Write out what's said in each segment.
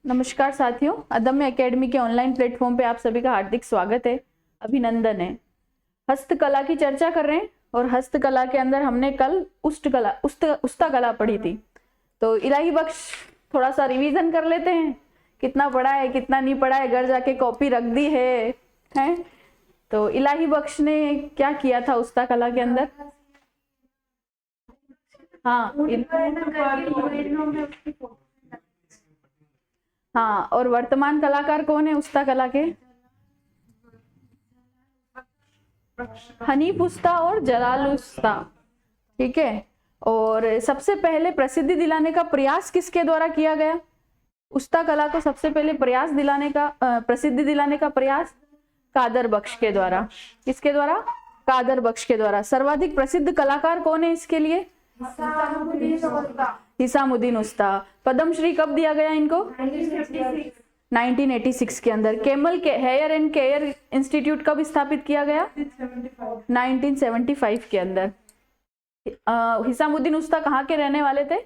नमस्कार साथियों, अदम्य एकेडमी के ऑनलाइन प्लेटफॉर्म पे आप सभी का हार्दिक स्वागत है, अभिनंदन है। हस्तकला की चर्चा कर रहे हैं और हस्तकला के अंदर हमने कल उस्ता कला पढ़ी थी। तो इलाही बख्श थोड़ा सा रिवीजन कर लेते हैं, कितना पढ़ा है कितना नहीं पढ़ा है, घर जाके कॉपी रख दी है? तो इलाही बख्श ने क्या किया था उस्ता कला के अंदर? हाँ, और वर्तमान कलाकार कौन है उस्ता कला के? हनीफ उस्ता और जलाल उस्ता। ठीक है। और सबसे पहले प्रसिद्धि दिलाने का प्रयास किसके द्वारा किया गया? उस्ता कला को सबसे पहले प्रसिद्धि दिलाने का प्रयास कादर बख्श के द्वारा। किसके द्वारा? कादर बख्श के द्वारा। सर्वाधिक प्रसिद्ध कलाकार कौन है इसके लिए? हिसामुद्दीन उस्ता। पद्मश्री कब दिया गया इनको? 1986 के अंदर। केमल के हेयर एंड केयर इंस्टीट्यूट कब स्थापित किया गया? 1975 के अंदर। हिसामुद्दीन उस्ता कहाँ के रहने वाले थे?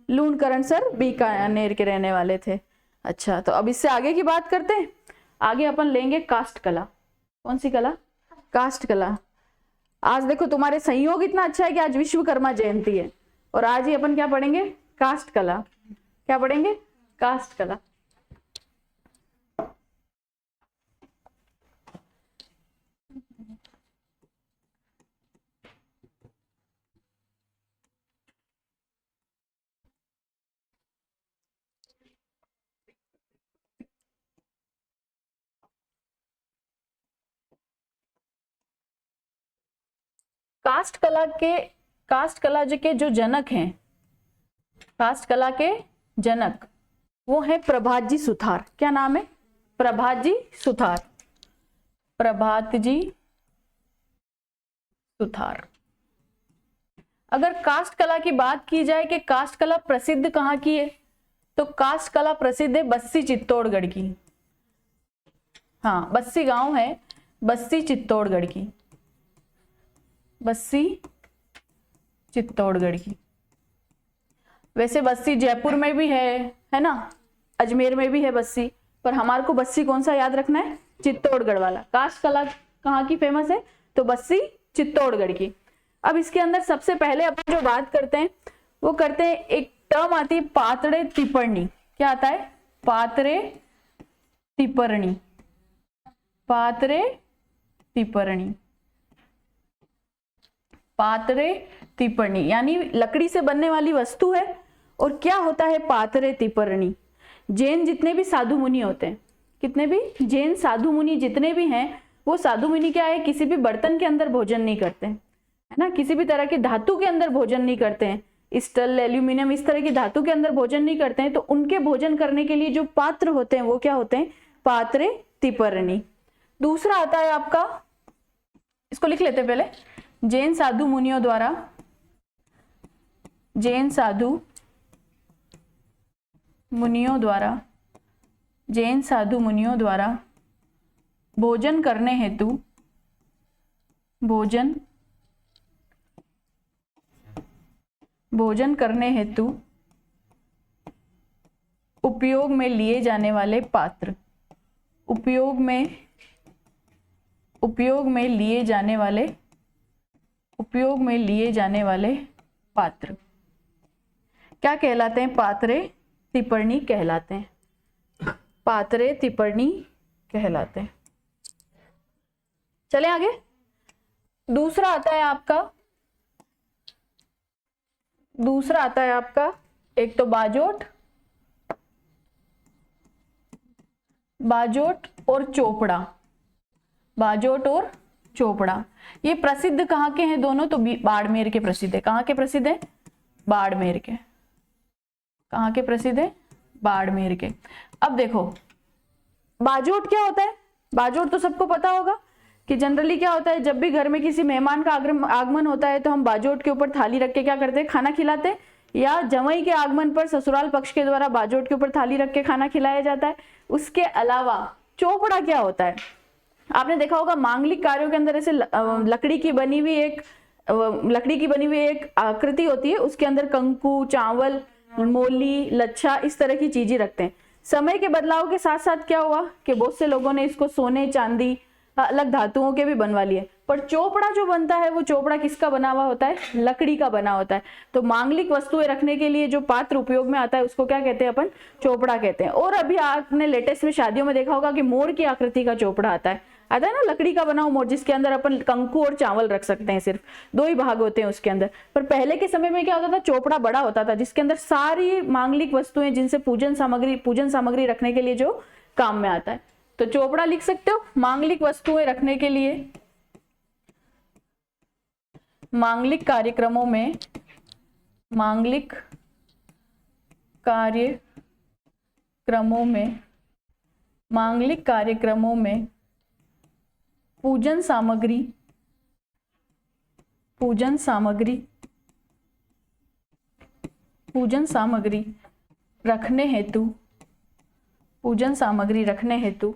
लूणकरणसर, बीकानेर के रहने वाले थे। अच्छा, तो अब इससे आगे की बात करते हैं। आगे अपन लेंगे कास्ट कला। कौन सी कला? कास्ट कला। आज देखो तुम्हारे संयोग इतना अच्छा है कि आज विश्वकर्मा जयंती है और आज ही अपन क्या पढ़ेंगे? कास्ट कला। क्या पढ़ेंगे? कास्ट कला। कास्ट कला के जो जनक हैं, कास्ट कला के जनक वो है प्रभात जी सुथार। क्या नाम है? प्रभात जी सुथार। प्रभात जी सुथार। अगर कास्ट कला की बात की जाए कि कास्ट कला प्रसिद्ध कहाँ की है, तो कास्ट कला प्रसिद्ध है बस्सी चित्तौड़गढ़ की। हाँ, बस्सी गांव है, बस्सी चित्तौड़गढ़ की। बस्सी चित्तौड़गढ़ की। वैसे बस्सी जयपुर में भी है ना, अजमेर में भी है बस्सी, पर हमारे को बस्सी कौन सा याद रखना है? चित्तौड़गढ़ वाला। कास्ट कला कहाँ की फेमस है? तो बस्सी चित्तौड़गढ़ की। अब इसके अंदर सबसे पहले अपन जो बात करते हैं वो करते हैं, एक टर्म आती है पातड़े तिपरनी। क्या आता है? पातरे तिपरनी। पातरे तिपरनी। पातरे तिपरनी यानी लकड़ी से बनने वाली वस्तु है। और क्या होता है पातरे तिपरनी? जैन जितने भी साधु मुनि होते हैं, कितने भी जैन साधु मुनि जितने भी हैं, वो साधु मुनि क्या है, किसी भी बर्तन के अंदर भोजन नहीं करते हैं, है ना, किसी भी तरह की धातु के अंदर भोजन नहीं करते हैं, स्टील, एल्यूमिनियम, इस तरह की धातु के अंदर भोजन नहीं करते हैं। तो उनके भोजन करने के लिए जो पात्र होते हैं वो क्या होते हैं? पातरे तिपरनी। दूसरा आता है आपका, इसको लिख लेते हैं पहले, जैन साधु मुनियों द्वारा, जैन साधु मुनियों द्वारा, जैन साधु मुनियों द्वारा भोजन करने हेतु, भोजन करने हेतु उपयोग में लिए जाने वाले पात्र, उपयोग में लिए जाने वाले पात्र क्या कहलाते हैं? पातरे तिपरनी कहलाते हैं। पातरे तिपरनी कहलाते हैं। चले आगे। दूसरा आता है आपका एक तो बाजोट और चोपड़ा। बाजोट और चोपड़ा ये प्रसिद्ध कहाँ के हैं दोनों? तो बाड़मेर के प्रसिद्ध है। कहाँ के प्रसिद्ध है? बाड़मेर के। कहाँ के प्रसिद्ध है? बाड़मेर के। अब देखो बाजोट क्या होता है? बाजोट तो सबको पता होगा कि जनरली क्या होता है, जब भी घर में किसी मेहमान का आगमन होता है तो हम बाजोट के ऊपर थाली रख के क्या करते हैं? खाना खिलाते हैं। या जमाई के आगमन पर ससुराल पक्ष के द्वारा बाजोट के ऊपर थाली रख के खाना खिलाया जाता है। उसके अलावा चोपड़ा क्या होता है? आपने देखा होगा मांगलिक कार्यों के अंदर ऐसे लकड़ी की बनी हुई एक आकृति होती है, उसके अंदर कंकु, चावल, मोली, लच्छा, इस तरह की चीजें रखते हैं। समय के बदलाव के साथ साथ क्या हुआ कि बहुत से लोगों ने इसको सोने, चांदी, अलग धातुओं के भी बनवा लिए। पर चोपड़ा जो बनता है वो चोपड़ा किसका बना हुआ होता है? लकड़ी का बना होता है। तो मांगलिक वस्तुएं रखने के लिए जो पात्र उपयोग में आता है उसको क्या कहते हैं अपन? चोपड़ा कहते हैं। और अभी आपने लेटेस्ट में शादियों में देखा होगा कि मोर की आकृति का चोपड़ा आता है ना, लकड़ी का बना हुआ मोर, जिसके अंदर अपन कंकु और चावल रख सकते हैं। सिर्फ 2 ही भाग होते हैं उसके अंदर। पर पहले के समय में क्या होता था? चोपड़ा बड़ा होता था जिसके अंदर सारी मांगलिक वस्तुएं, जिनसे पूजन सामग्री रखने के लिए जो काम में आता है। तो चोपड़ा लिख सकते हो मांगलिक वस्तुएं रखने के लिए, मांगलिक कार्यक्रमों में पूजन सामग्री रखने हेतु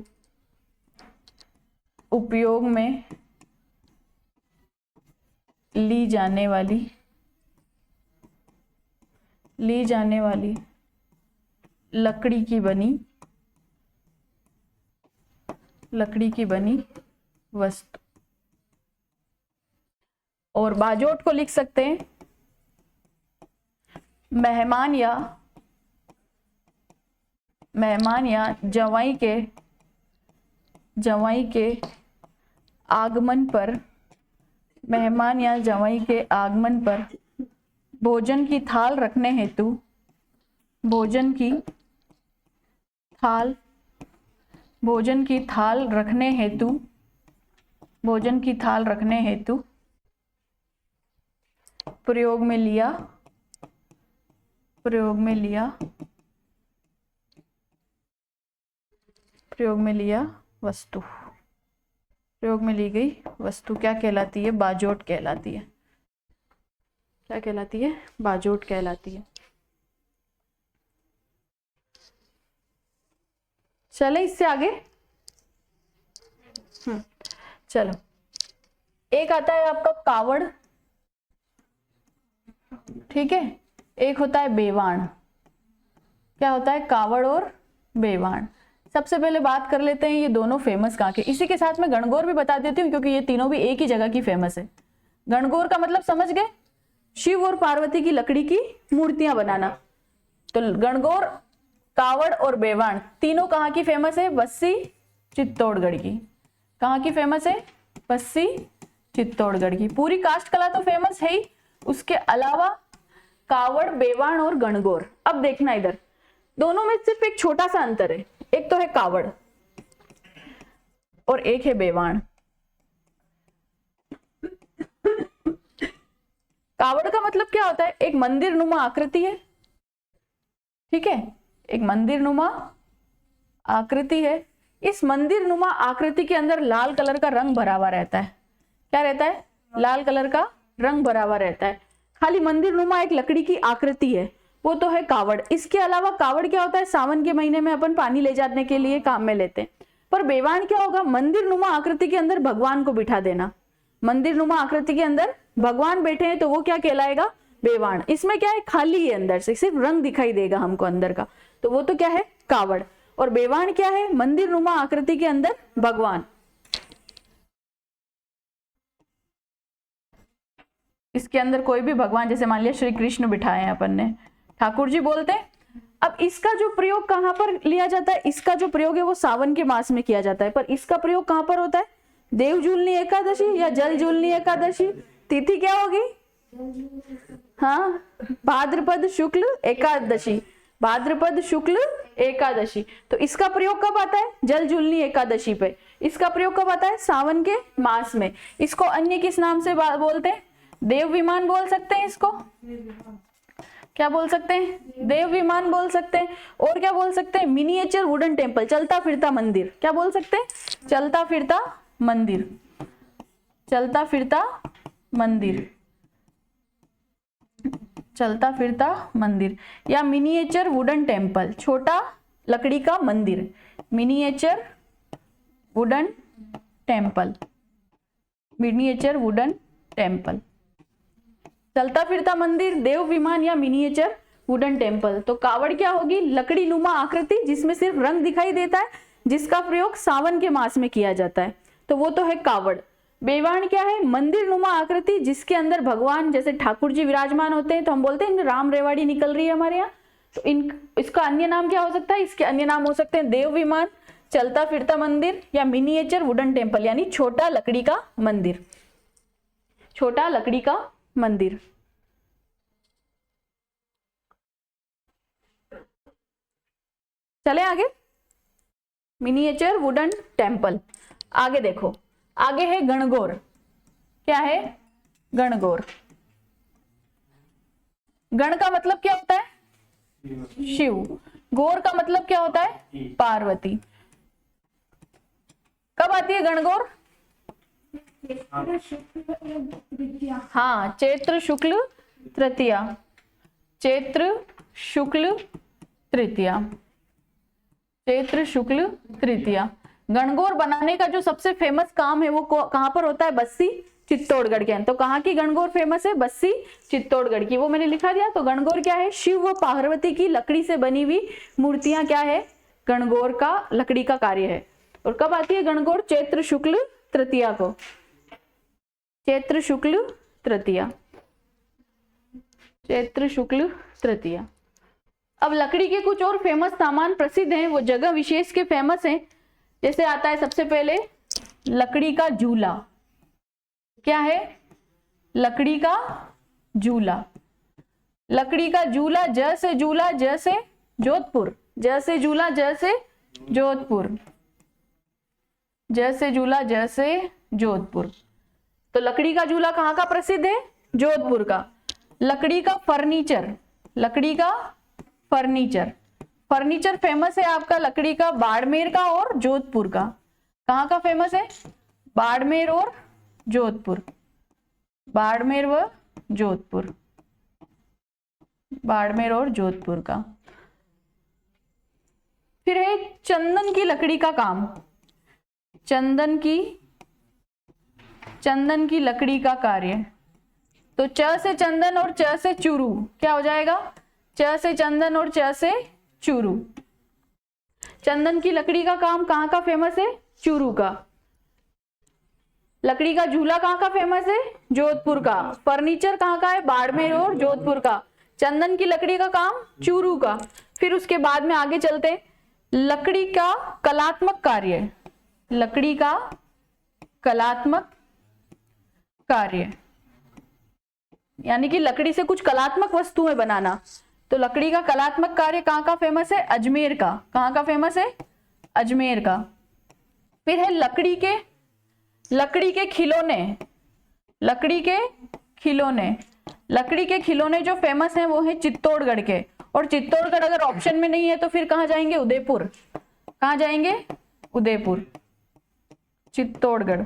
उपयोग में ली जाने वाली लकड़ी की बनी वस्तु। और बाजोट को लिख सकते हैं मेहमान या जवाई के आगमन पर भोजन की थाल रखने हेतु प्रयोग में ली गई वस्तु क्या कहलाती है? बाजोट कहलाती है। क्या कहलाती है? बाजोट कहलाती है। चले इससे आगे। चलो, एक आता है आपका कावड़, ठीक है। एक होता है बेवाण। क्या होता है? कावड़ और बेवाण। सबसे पहले बात कर लेते हैं ये दोनों फेमस कहाँ के। इसी के साथ में गणगौर भी बता देती हूँ क्योंकि ये तीनों भी एक ही जगह की फेमस है। गणगौर का मतलब समझ गए? शिव और पार्वती की लकड़ी की मूर्तियां बनाना। तो गणगौर, कावड़ और बेवाण तीनों कहाँ की फेमस है? बस्सी चित्तौड़गढ़ की। कहाँ की फेमस है? बस्सी चित्तौड़गढ़ की। पूरी काष्ठ कला तो फेमस है ही, उसके अलावा कावड़, बेवाण और गणगौर। अब देखना इधर, दोनों में सिर्फ एक छोटा सा अंतर है। एक तो है कावड़ और एक है बेवाण। कावड़ का मतलब क्या होता है? एक मंदिर नुमा आकृति है, ठीक है। एक मंदिर नुमा आकृति है। इस मंदिर नुमा आकृति के अंदर लाल कलर का रंग भरा हुआ रहता है। क्या रहता है? लाल कलर का रंग भरा हुआ रहता है। खाली मंदिर नुमा एक लकड़ी की आकृति है, वो तो है कावड़। इसके अलावा कावड़ क्या होता है? सावन के महीने में अपन पानी ले जाने के लिए काम में लेते हैं। पर बेवाण क्या होगा? मंदिर नुमा आकृति के अंदर भगवान को बिठा देना। मंदिर नुमा आकृति के अंदर भगवान बैठे हैं तो वो क्या कहलाएगा? बेवाण। इसमें क्या है? खाली है, अंदर से सिर्फ रंग दिखाई देगा हमको अंदर का, तो वो तो क्या है? कावड़। और बेवाण क्या है? मंदिर नुमा आकृति के अंदर भगवान। इसके अंदर कोई भी भगवान, जैसे मान लिया श्री कृष्ण बिठाए हैं अपन ने, ठाकुर जी बोलते हैं। अब इसका जो प्रयोग कहां पर लिया जाता है? इसका जो प्रयोग है वो सावन के मास में किया जाता है। पर इसका प्रयोग कहां पर होता है? देवजूलनी एकादशी या जलजूलनी एकादशी। तिथि क्या होगी? हाँ, भाद्रपद शुक्ल एकादशी। भाद्रपद शुक्ल एकादशी। तो इसका प्रयोग कब आता है? जलजूलनी एकादशी पे। इसका प्रयोग कब आता है? सावन के मास में। इसको अन्य किस नाम से बोलते हैं? देव विमान बोल सकते हैं इसको। क्या बोल सकते हैं? देव विमान बोल सकते हैं। और क्या बोल सकते हैं? मिनिएचर वुडन टेम्पल, चलता फिरता मंदिर। क्या बोल सकते हैं? चलता फिरता मंदिर। चलता फिरता मंदिर, चलता फिरता मंदिर या मिनिएचर वुडन टेम्पल, छोटा लकड़ी का मंदिर। Miniature wooden temple, miniature wooden temple. चलता फिरता मंदिर, देव विमान या मिनिएचर वुडन टेम्पल। तो कावड़ क्या होगी? लकड़ी नुमा आकृति जिसमें सिर्फ रंग दिखाई देता है, जिसका प्रयोग सावन के मास में किया जाता है, तो वो तो है कावड़। बेवाण क्या है? मंदिर नुमा आकृति जिसके अंदर भगवान जैसे ठाकुर जी विराजमान होते हैं, तो हम बोलते हैं राम रेवाड़ी निकल रही है हमारे यहाँ। तो इसका अन्य नाम क्या हो सकता है? इसके अन्य नाम हो सकते हैं देव विमान, चलता फिरता मंदिर, या मिनिएचर वुडन टेम्पल, यानी छोटा लकड़ी का मंदिर, छोटा लकड़ी का मंदिर। चले आगे, मिनिएचर वुडन टेम्पल। आगे देखो, आगे है गणगौर। क्या है? गणगौर। गण का मतलब क्या होता है? शिव। गौर का मतलब क्या होता है? पार्वती। कब आती है गणगौर? हाँ, चैत्र शुक्ल तृतीया, चैत्र शुक्ल तृतीया, चैत्र शुक्ल तृतीया। गणगौर बनाने का जो सबसे फेमस काम है वो कहां पर होता है? बस्सी चित्तौड़गढ़ के। तो कहाँ की गणगौर फेमस है? बस्सी चित्तौड़गढ़ की। वो मैंने लिखा दिया। तो गणगौर क्या है? शिव व पार्वती की लकड़ी से बनी हुई मूर्तियां क्या है? गणगौर का लकड़ी का कार्य है। और कब आती है गणगौर? चैत्र शुक्ल तृतीया को, चैत्र शुक्ल तृतीया, चैत्र शुक्ल तृतीया। अब लकड़ी के कुछ और फेमस सामान प्रसिद्ध हैं, वो जगह विशेष के फेमस हैं। जैसे आता है सबसे पहले लकड़ी का झूला। क्या है? लकड़ी का झूला। लकड़ी का झूला, जैसे झूला जैसे जोधपुर, जैसे झूला जैसे जोधपुर, जैसे झूला जैसे जोधपुर। तो लकड़ी का झूला कहाँ का प्रसिद्ध है? जोधपुर का। लकड़ी का फर्नीचर, लकड़ी का फर्नीचर, फर्नीचर फेमस है आपका लकड़ी का बाड़मेर का और जोधपुर का। कहाँ का फेमस है? बाड़मेर और जोधपुर, बाड़मेर व जोधपुर, बाड़मेर और जोधपुर का। फिर है चंदन की लकड़ी का काम, चंदन की लकड़ी का कार्य। तो च से चंदन और च से चूरू क्या हो जाएगा? च से चंदन और च से चूरू। चंदन की लकड़ी का काम कहाँ का फेमस है? चूरू का। लकड़ी का झूला कहाँ का फेमस है? जोधपुर का। फर्नीचर कहाँ का है? बाड़मेर और जोधपुर का। चंदन की लकड़ी का काम चूरू का। फिर उसके बाद में आगे चलते, लकड़ी का कलात्मक कार्य, लकड़ी का कलात्मक कार्य, यानी कि लकड़ी से कुछ कलात्मक वस्तुएं बनाना। तो लकड़ी का कलात्मक कार्य कहाँ का फेमस है? अजमेर का। कहाँ का फेमस है? अजमेर का। फिर है लकड़ी के खिलौने, लकड़ी के खिलौने। लकड़ी के खिलौने जो फेमस हैं वो है चित्तौड़गढ़ के। और चित्तौड़गढ़ अगर ऑप्शन में नहीं है तो फिर कहाँ जाएंगे? उदयपुर। कहाँ जाएंगे? उदयपुर, चित्तौड़गढ़।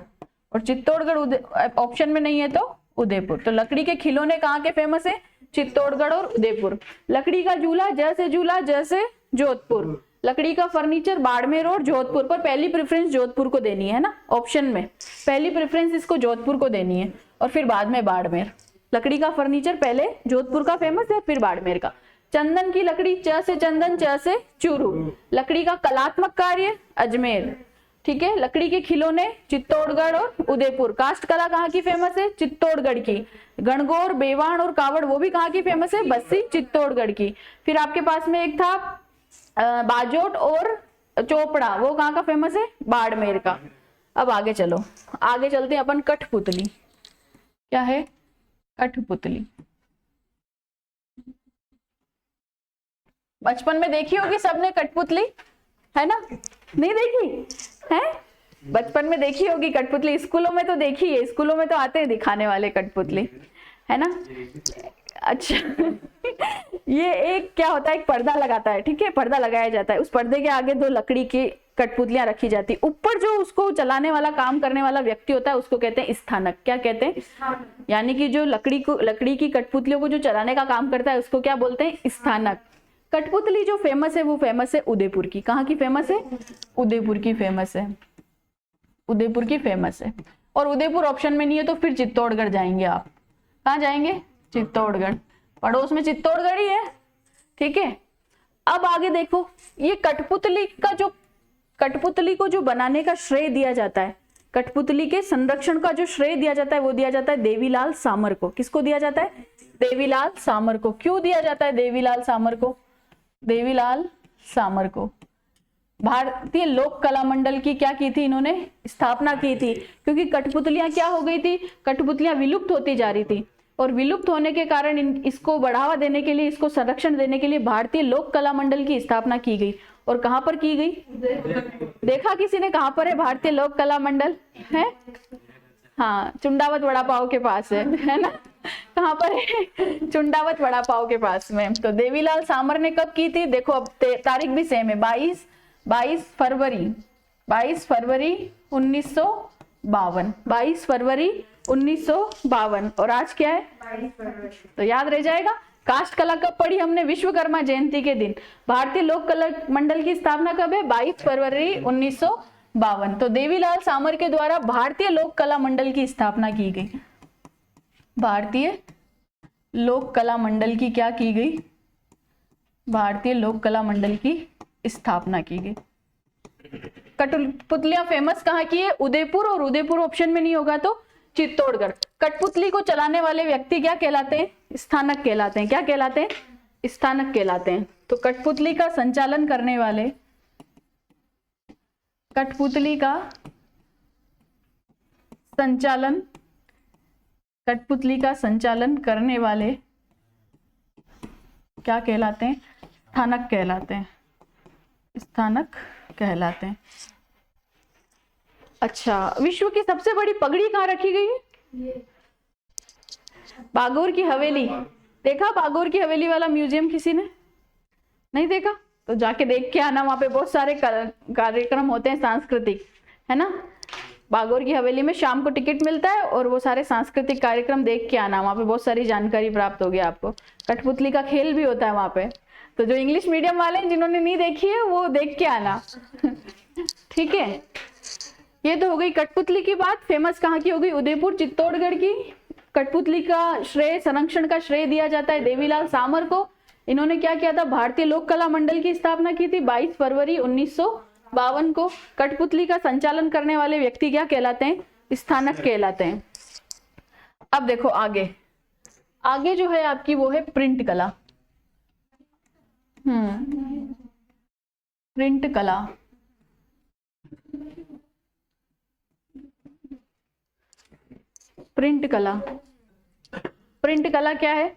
और चित्तौड़गढ़ ऑप्शन में नहीं है तो उदयपुर। तो लकड़ी के खिलौने कहाँ के फेमस है? चित्तौड़गढ़ और उदयपुर। लकड़ी का झूला जैसे जोधपुर। लकड़ी का फर्नीचर बाड़मेर और जोधपुर। पर पहली प्रेफरेंस जोधपुर को देनी है ना, ऑप्शन में पहली प्रेफरेंस इसको जोधपुर को देनी है और फिर बाद में बाड़मेर। लकड़ी का फर्नीचर पहले जोधपुर का फेमस है, फिर बाड़मेर का। चंदन की लकड़ी, च से चंदन च से चूरू। लकड़ी का कलात्मक कार्य अजमेर, ठीक है। लकड़ी के खिलौने चित्तौड़गढ़ और उदयपुर। काष्ठ कला कहाँ की फेमस है? चित्तौड़गढ़ की। गणगौर, बेवाण और कावड़ वो भी कहाँ की फेमस है? बस्सी चित्तौड़गढ़ की। फिर आपके पास में एक था बाजोट और चोपड़ा, वो कहाँ का फेमस है? बाड़मेर का। अब आगे चलो, आगे चलते हैं अपन कठपुतली। क्या है? कठपुतली। बचपन में देखी होगी सबने कठपुतली, है ना? नहीं देखी है? बचपन में देखी होगी कठपुतली। स्कूलों में तो देखी है, स्कूलों में तो आते हैं दिखाने वाले कठपुतली, है ना? अच्छा ये एक क्या होता है, एक पर्दा लगाता है, ठीक है, पर्दा लगाया जाता है। उस पर्दे के आगे दो लकड़ी की कठपुतलियां रखी जाती। ऊपर जो उसको चलाने वाला, काम करने वाला व्यक्ति होता है उसको कहते हैं स्थानक। क्या कहते हैं? यानी कि जो लकड़ी की कठपुतलियों को जो चलाने का काम करता है उसको क्या बोलते हैं? स्थानक। कठपुतली जो फेमस है वो फेमस है उदयपुर की। कहाँ की फेमस है? उदयपुर की फेमस है, उदयपुर की फेमस है। और उदयपुर ऑप्शन में नहीं है तो फिर चित्तौड़गढ़ जाएंगे आप। कहाँ जाएंगे? चित्तौड़गढ़। पड़ोस में चित्तौड़गढ़ ही है, ठीक है, अब आगे देखो, ये कठपुतली को जो बनाने का श्रेय दिया जाता है, कठपुतली के संरक्षण का जो श्रेय दिया जाता है वो दिया जाता है देवीलाल सामर को। किसको दिया जाता है? देवीलाल सामर को। क्यों दिया जाता है देवीलाल सामर को? देवीलाल सामर को भारतीय लोक कला मंडल की क्या की थी इन्होंने? स्थापना की थी, क्योंकि कठपुतलियां क्या हो गई थी? कठपुतलियां विलुप्त होती जा रही थी, और विलुप्त होने के कारण इसको बढ़ावा देने के लिए, इसको संरक्षण देने के लिए भारतीय लोक कला मंडल की स्थापना की गई। और कहां पर की गई? देखा किसी ने कहां पर है भारतीय लोक कला मंडल? है, हाँ, चुंडावत वड़ा पाव के पास है ना? कहां पर है? चुंडावत वड़ा पाव के पास में। तो देवीलाल सामर ने कब की थी? देखो अब तारीख भी सेम है, 22 फरवरी 1952, 22 फरवरी 1952। और आज क्या है? 22 फरवरी। तो याद रह जाएगा। काष्ठ कला कब पढ़ी हमने? विश्वकर्मा जयंती के दिन। भारतीय लोक कला मंडल की स्थापना कब है? 22 फरवरी 1952। तो देवीलाल सामर के द्वारा भारतीय लोक कला मंडल की स्थापना की गई। भारतीय लोक कला मंडल की क्या की गई? भारतीय लोक कला मंडल की स्थापना की गई। कठपुतलियां फेमस कहाँ की है? उदयपुर, और उदयपुर ऑप्शन में नहीं होगा तो चित्तौड़गढ़। कठपुतली को चलाने वाले व्यक्ति क्या कहलाते हैं? स्थानक कहलाते हैं। क्या कहलाते हैं? स्थानक कहलाते हैं। तो कठपुतली का संचालन करने वाले, कठपुतली का संचालन करने वाले क्या कहलाते हैं? स्थानक कहलाते हैं। स्थानक कहलाते हैं। अच्छा, विश्व की सबसे बड़ी पगड़ी कहाँ रखी गई है? बागोर की हवेली। देखा बागोर की हवेली वाला म्यूजियम? किसी ने नहीं देखा? तो जाके देख के आना, वहां पे बहुत सारे कार्यक्रम होते हैं सांस्कृतिक, है ना? बागोर की हवेली में शाम को टिकट मिलता है, और वो सारे सांस्कृतिक कार्यक्रम देख के आना, वहां पे बहुत सारी जानकारी प्राप्त होगी आपको। कठपुतली का खेल भी होता है वहां पे। तो जो इंग्लिश मीडियम वाले हैं, जिन्होंने नहीं देखी है, वो देख के आना। ठीक है, ये तो हो गई कठपुतली की बात। फेमस कहाँ की हो गई? उदयपुर, चित्तौड़गढ़ की। कठपुतली का श्रेय, संरक्षण का श्रेय दिया जाता है देवीलाल सामर को। इन्होंने क्या किया था? भारतीय लोक कला मंडल की स्थापना की थी 22 फरवरी 1952 को। कठपुतली का संचालन करने वाले व्यक्ति क्या कहलाते हैं? स्थानक कहलाते हैं। अब देखो आगे जो है आपकी, वो है प्रिंट कला। प्रिंट कला। प्रिंट कला क्या है?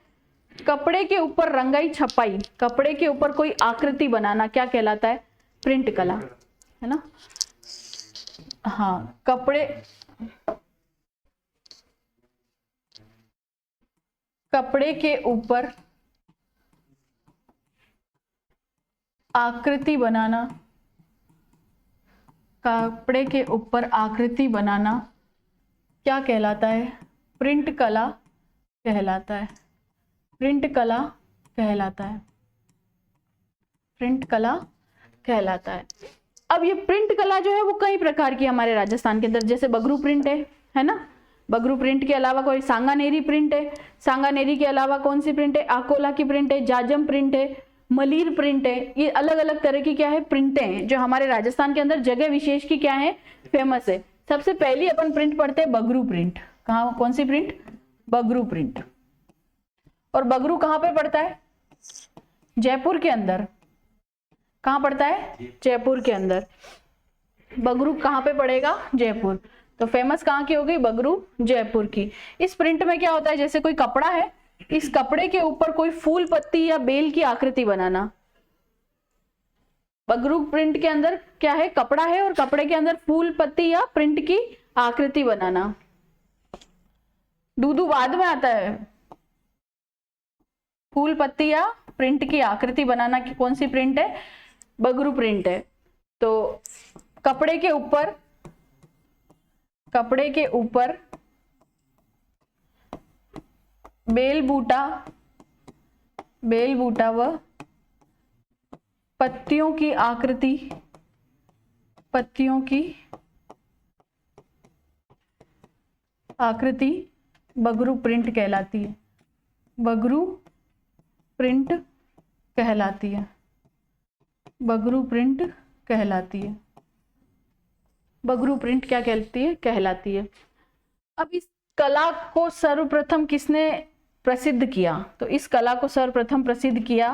कपड़े के ऊपर रंगाई छपाई, कपड़े के ऊपर कोई आकृति बनाना क्या कहलाता है? प्रिंट कला, है ना? हाँ, कपड़े के ऊपर आकृति बनाना, कपड़े के ऊपर आकृति बनाना क्या कहलाता है? प्रिंट कला कहलाता है। प्रिंट कला कहलाता है। प्रिंट कला कहलाता है। अब ये प्रिंट कला जो है वो कई प्रकार की हमारे राजस्थान के अंदर, जैसे बगरू प्रिंट है ना? बगरू प्रिंट के अलावा कोई सांगानेरी प्रिंट है। सांगानेरी के अलावा कौन सी प्रिंट है? आकोला की प्रिंट है, जाजम प्रिंट है, मलीर प्रिंट है। ये अलग अलग तरह की क्या है? प्रिंटें हैं, जो हमारे राजस्थान के अंदर जगह विशेष की क्या है? फेमस है। सबसे पहली अपन प्रिंट पढ़ते हैं बगरू प्रिंट। कहाँ? कौन सी प्रिंट? बगरू प्रिंट। और बगरू कहाँ पे पड़ता है? जयपुर के अंदर। कहाँ पड़ता है? जयपुर के अंदर। बगरू कहाँ पे पड़ेगा? जयपुर। तो फेमस कहाँ की हो गई? बगरू जयपुर की। इस प्रिंट में क्या होता है? जैसे कोई कपड़ा है, इस कपड़े के ऊपर कोई फूल, पत्ती या बेल की आकृति बनाना। बगरू प्रिंट के अंदर क्या है? कपड़ा है, और कपड़े के अंदर फूल, पत्ती या प्रिंट की आकृति बनाना। दूदू बाद में आता है। फूल, पत्ती या प्रिंट की आकृति बनाना की कौन सी प्रिंट है? बगरू प्रिंट है। तो कपड़े के ऊपर बेल बूटा व पत्तियों की आकृति बगरू प्रिंट कहलाती है। बगरू प्रिंट कहलाती है, बगरू प्रिंट कहलाती है, बगरू प्रिंट क्या कहती है, कहलाती है। अब इस कला को सर्वप्रथम किसने प्रसिद्ध किया? तो इस कला को सर्वप्रथम प्रसिद्ध किया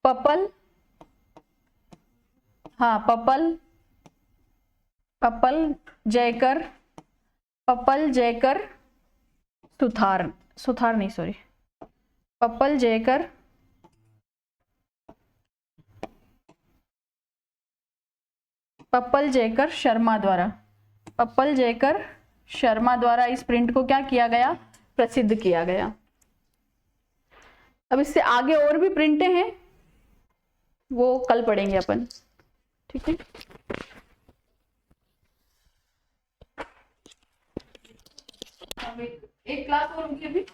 पपल, हाँ पपल जयकर, पपल जयकर सुथार, सुथार नहीं सॉरी, पपल जयकर शर्मा द्वारा, पपल जयकर शर्मा द्वारा इस प्रिंट को क्या किया गया, प्रसिद्ध किया गया। अब इससे आगे और भी प्रिंटें हैं, वो कल पढ़ेंगे अपन, ठीक है। एक क्लास और होगी अभी।